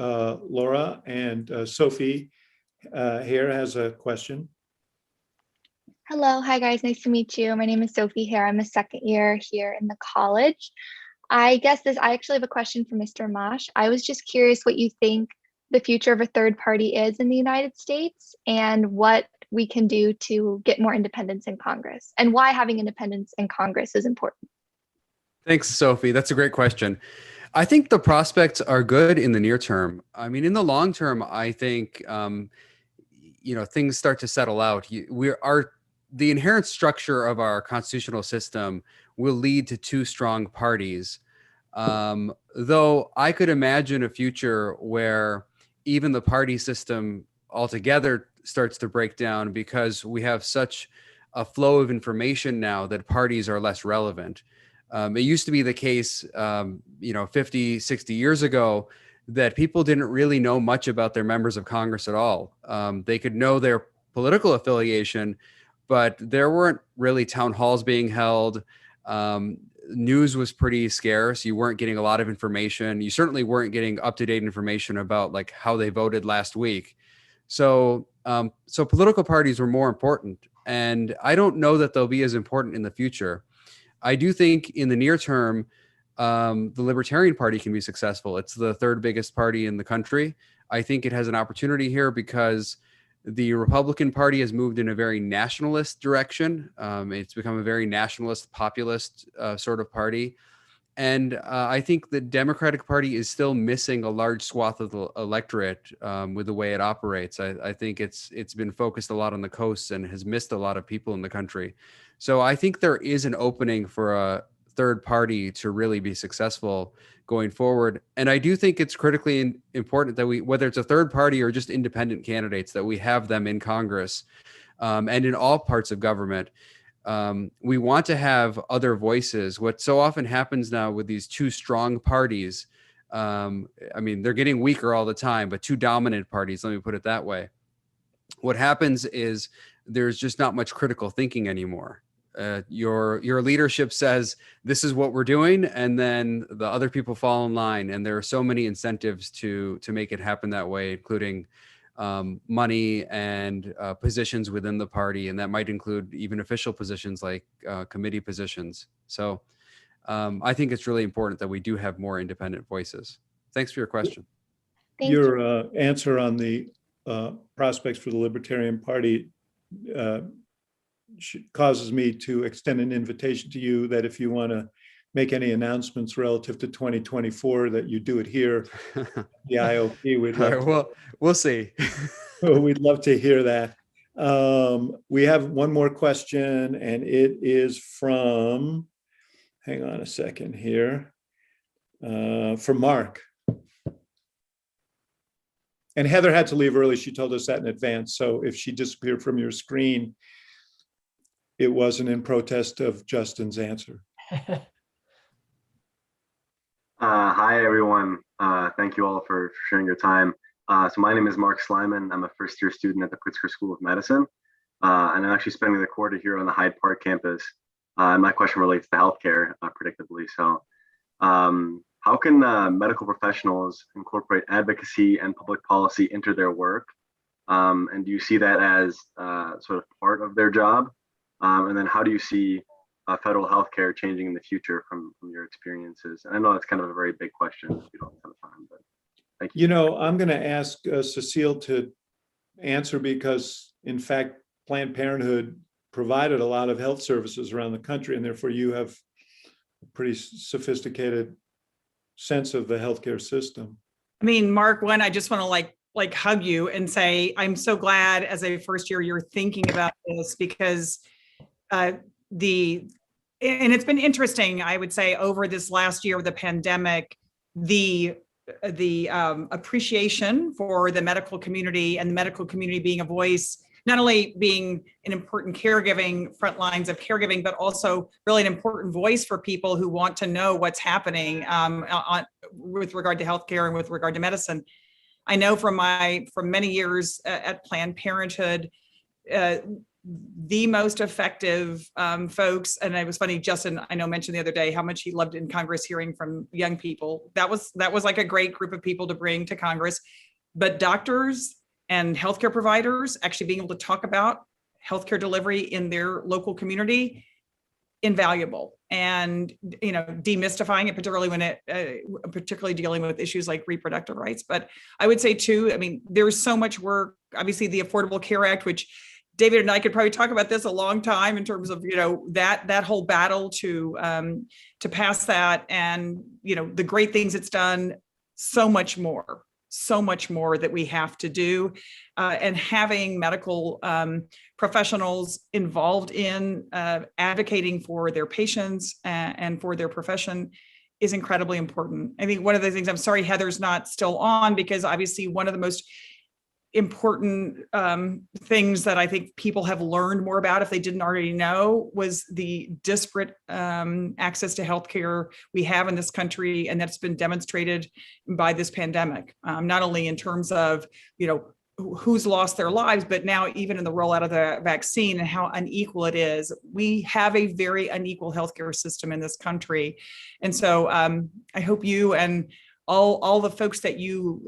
Laura. And Sophie here has a question. Hello. Hi, guys. Nice to meet you. My name is Sophie here. I'm a second year here in the college. I actually have a question for Mr. Amash. I was just curious what you think the future of a third party is in the United States, and what we can do to get more independence in Congress, and why having independence in Congress is important. Thanks, Sophie. That's a great question. I think the prospects are good in the near term. I mean, in the long term, I think, things start to settle out. The inherent structure of our constitutional system will lead to two strong parties. Though I could imagine a future where even the party system altogether starts to break down, because we have such a flow of information now that parties are less relevant. It used to be the case, 50, 60 years ago, that people didn't really know much about their members of Congress at all. They could know their political affiliation, but there weren't really town halls being held. News was pretty scarce. You weren't getting a lot of information. You certainly weren't getting up-to-date information about like how they voted last week. So political parties were more important, and I don't know that they'll be as important in the future. I do think in the near term, the Libertarian Party can be successful. It's the third biggest party in the country. I think it has an opportunity here because The Republican Party has moved in a very nationalist direction. It's become a very nationalist, populist sort of party. And I think the Democratic Party is still missing a large swath of the electorate with the way it operates. I think it's been focused a lot on the coasts and has missed a lot of people in the country. So I think there is an opening for a third party to really be successful going forward. And I do think it's critically important that we, whether it's a third party or just independent candidates, that we have them in Congress and in all parts of government. We want to have other voices. What so often happens now with these two strong parties, I mean, they're getting weaker all the time, but two dominant parties, let me put it that way. What happens is there's just not much critical thinking anymore. Your leadership says, this is what we're doing, and then the other people fall in line. And there are so many incentives to make it happen that way, including money and positions within the party. And that might include even official positions like committee positions. So I think it's really important that we do have more independent voices. Thanks for your question. Your answer on the prospects for the Libertarian Party causes me to extend an invitation to you that if you want to make any announcements relative to 2024, that you do it here. The IOP, we'd love we'll see. We'd love to hear that. We have one more question, and it is from, hang on a second here, from Mark. And Heather had to leave early. She told us that in advance. So if she disappeared from your screen, it wasn't in protest of Justin's answer. Hi, everyone. Thank you all for sharing your time. So my name is Mark Slyman. I'm a first-year student at the Pritzker School of Medicine, and I'm actually spending the quarter here on the Hyde Park campus. And my question relates to healthcare, predictably. So how can medical professionals incorporate advocacy and public policy into their work? And do you see that as sort of part of their job? And then how do you see federal healthcare changing in the future from your experiences? And I know it's kind of a very big question if you don't have time, but thank you. You know, I'm going to ask Cecile to answer because, in fact, Planned Parenthood provided a lot of health services around the country, and therefore you have a pretty sophisticated sense of the healthcare system. I mean, Mark, one, I just want to like hug you and say, I'm so glad as a first year you're thinking about this, because and it's been interesting, I would say, over this last year of the pandemic, the appreciation for the medical community and the medical community being a voice, not only being an important caregiving, front lines of caregiving, but also really an important voice for people who want to know what's happening with regard to healthcare and with regard to medicine. I know from many years at Planned Parenthood, the most effective folks, and it was funny, Justin, I know, mentioned the other day how much he loved in Congress hearing from young people. That was like a great group of people to bring to Congress. But doctors and healthcare providers actually being able to talk about healthcare delivery in their local community, invaluable. And, you know, demystifying it, particularly when particularly dealing with issues like reproductive rights. But I would say too, I mean, there's so much work, obviously the Affordable Care Act, which David and I could probably talk about this a long time in terms of, you know, that whole battle to pass that, and, you know, the great things it's done. So much more that we have to do, and having medical professionals involved in advocating for their patients and for their profession is incredibly important. I think one of the things, I'm sorry Heather's not still on, because obviously one of the most important things that I think people have learned more about, if they didn't already know, was the disparate access to healthcare we have in this country, and that's been demonstrated by this pandemic. Not only in terms of, you know, who's lost their lives, but now even in the rollout of the vaccine and how unequal it is. We have a very unequal healthcare system in this country, and so I hope you and all the folks that you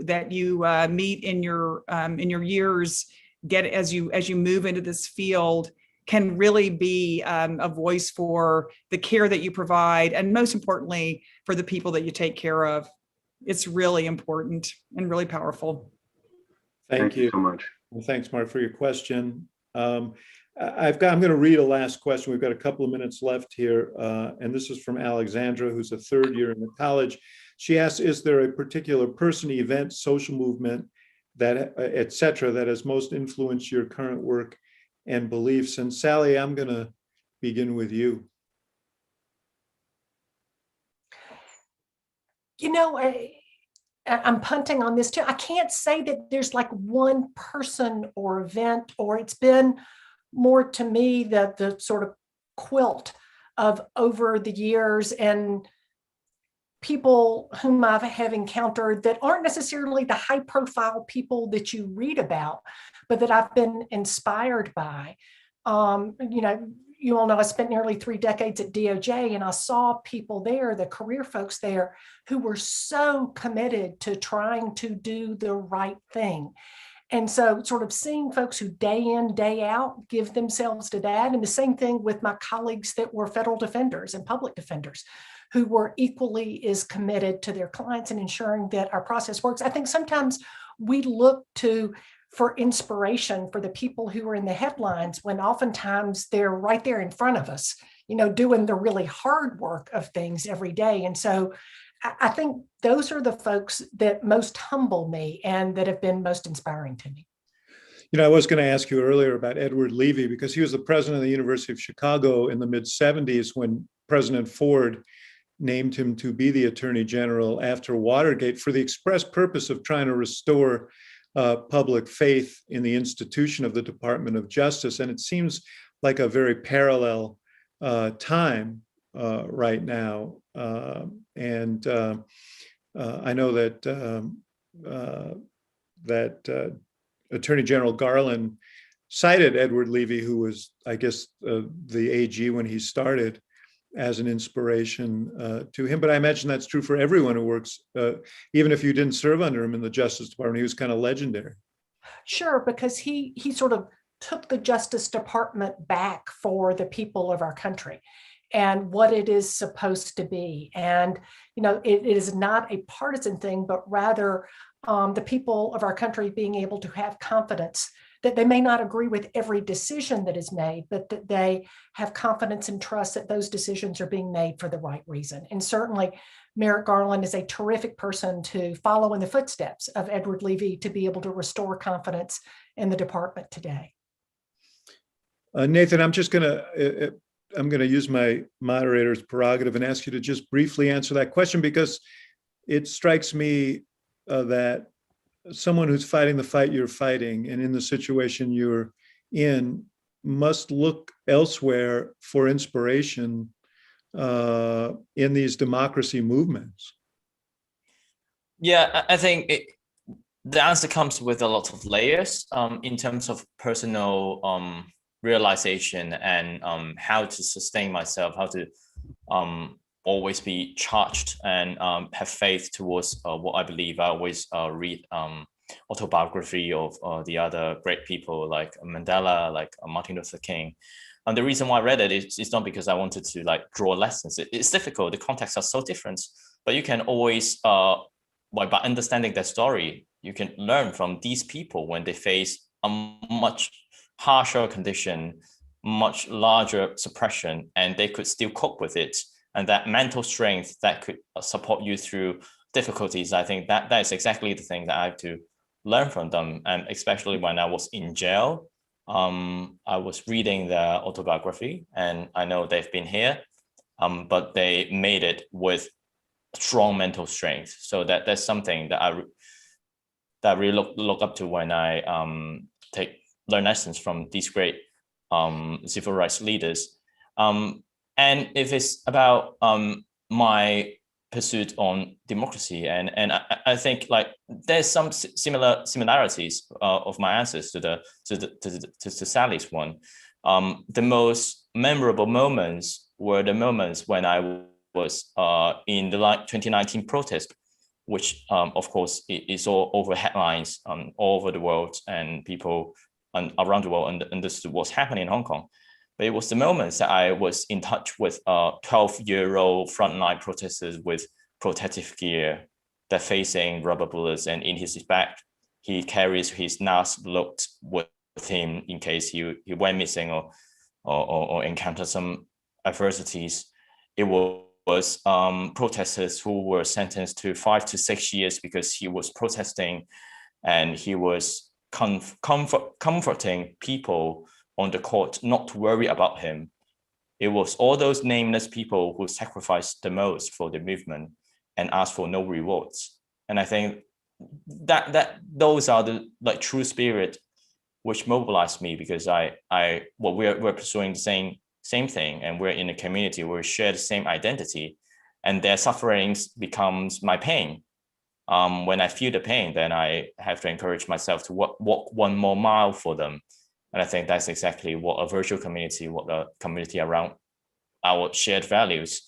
meet in your years get as you move into this field can really be a voice for the care that you provide, and most importantly for the people that you take care of. It's really important and really powerful. Thank you so much. Well, thanks, Mark, for your question. I'm going to read a last question. We've got a couple of minutes left here. And this is from Alexandra, who's a third year in the college. She asks, is there a particular person, event, social movement, that, et cetera, that has most influenced your current work and beliefs? And Sally, I'm going to begin with you. You know, I'm punting on this too. I can't say that there's like one person or event, or it's been more to me the sort of quilt of over the years and people whom I have encountered that aren't necessarily the high profile people that you read about, but that I've been inspired by. You know, you all know I spent nearly 3 decades at DOJ, and I saw people there, the career folks there, who were so committed to trying to do the right thing. And so sort of seeing folks who day in, day out give themselves to that. And the same thing with my colleagues that were federal defenders and public defenders who were equally as committed to their clients and ensuring that our process works. I think sometimes we look for inspiration for the people who are in the headlines when oftentimes they're right there in front of us, you know, doing the really hard work of things every day. And so I think those are the folks that most humble me and that have been most inspiring to me. You know, I was going to ask you earlier about Edward Levy, because he was the president of the University of Chicago in the mid-70s when President Ford named him to be the Attorney General after Watergate for the express purpose of trying to restore public faith in the institution of the Department of Justice. And it seems like a very parallel time right now. I know that Attorney General Garland cited Edward Levy, who was, I guess, the AG when he started, as an inspiration to him. But I imagine that's true for everyone who works, even if you didn't serve under him in the Justice Department. He was kind of legendary. Sure, because he sort of took the Justice Department back for the people of our country and what it is supposed to be. And, you know, it is not a partisan thing, but rather the people of our country being able to have confidence that they may not agree with every decision that is made, but that they have confidence and trust that those decisions are being made for the right reason. And certainly Merrick Garland is a terrific person to follow in the footsteps of Edward Levy to be able to restore confidence in the department today. Nathan, I'm going to use my moderator's prerogative and ask you to just briefly answer that question, because it strikes me that someone who's fighting the fight you're fighting and in the situation you're in must look elsewhere for inspiration in these democracy movements. Yeah, I think the answer comes with a lot of layers in terms of personal realization and how to sustain myself, how to always be charged and have faith towards what I believe. I always read autobiography of the other great people like Mandela, like Martin Luther King. And the reason why I read it is not because I wanted to like draw lessons. It's difficult. The contexts are so different, but you can always, by understanding their story, you can learn from these people when they face a much harsher condition, much larger suppression, and they could still cope with it. And that mental strength that could support you through difficulties, I think that is exactly the thing that I have to learn from them. And especially when I was in jail, I was reading their autobiography, and I know they've been here, but they made it with strong mental strength. So that's something that I really look up to when I learn lessons from these great civil rights leaders. And if it's about my pursuit on democracy, and I think like there's some similarities of my answers to Sally's one. The most memorable moments were the moments when I was in the 2019 protest, which of course is all over headlines all over the world, and people around the world understood what's happening in Hong Kong. But it was the moments that I was in touch with 12-year-old frontline protesters with protective gear, that facing rubber bullets, and in his back, he carries his last look with him in case he went missing or encountered some adversities. It was protesters who were sentenced to 5 to 6 years because he was protesting and he was comforting people on the court not to worry about him. It was all those nameless people who sacrificed the most for the movement and asked for no rewards. And I think that those are the true spirit which mobilized me, because we're pursuing the same thing, and we're in a community where we share the same identity, and their sufferings becomes my pain. When I feel the pain, then I have to encourage myself to walk 1 more mile for them. And I think that's exactly what a virtual community, what a community around our shared values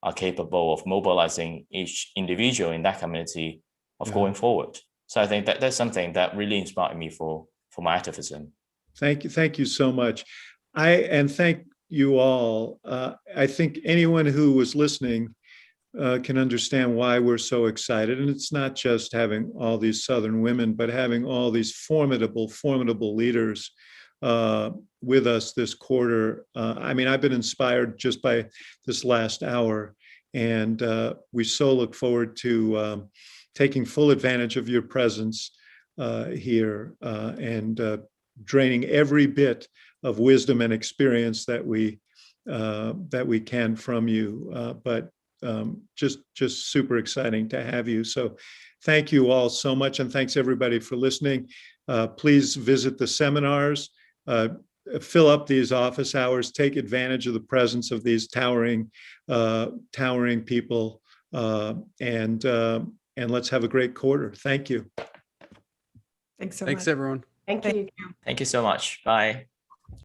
are capable of mobilizing each individual in that community of going forward. So I think that that's something that really inspired me for my activism. Thank you so much. And thank you all. I think anyone who was listening can understand why we're so excited. And it's not just having all these Southern women, but having all these formidable leaders with us this quarter. I mean, I've been inspired just by this last hour, and we so look forward to taking full advantage of your presence here and draining every bit of wisdom and experience that we can from you. But just super exciting to have you. So thank you all so much, and thanks everybody for listening. Please visit the seminars. Fill up these office hours, take advantage of the presence of these towering people, and let's have a great quarter. Thank you. Thanks so much. Thanks, everyone. Thank you. Thank you so much. Bye.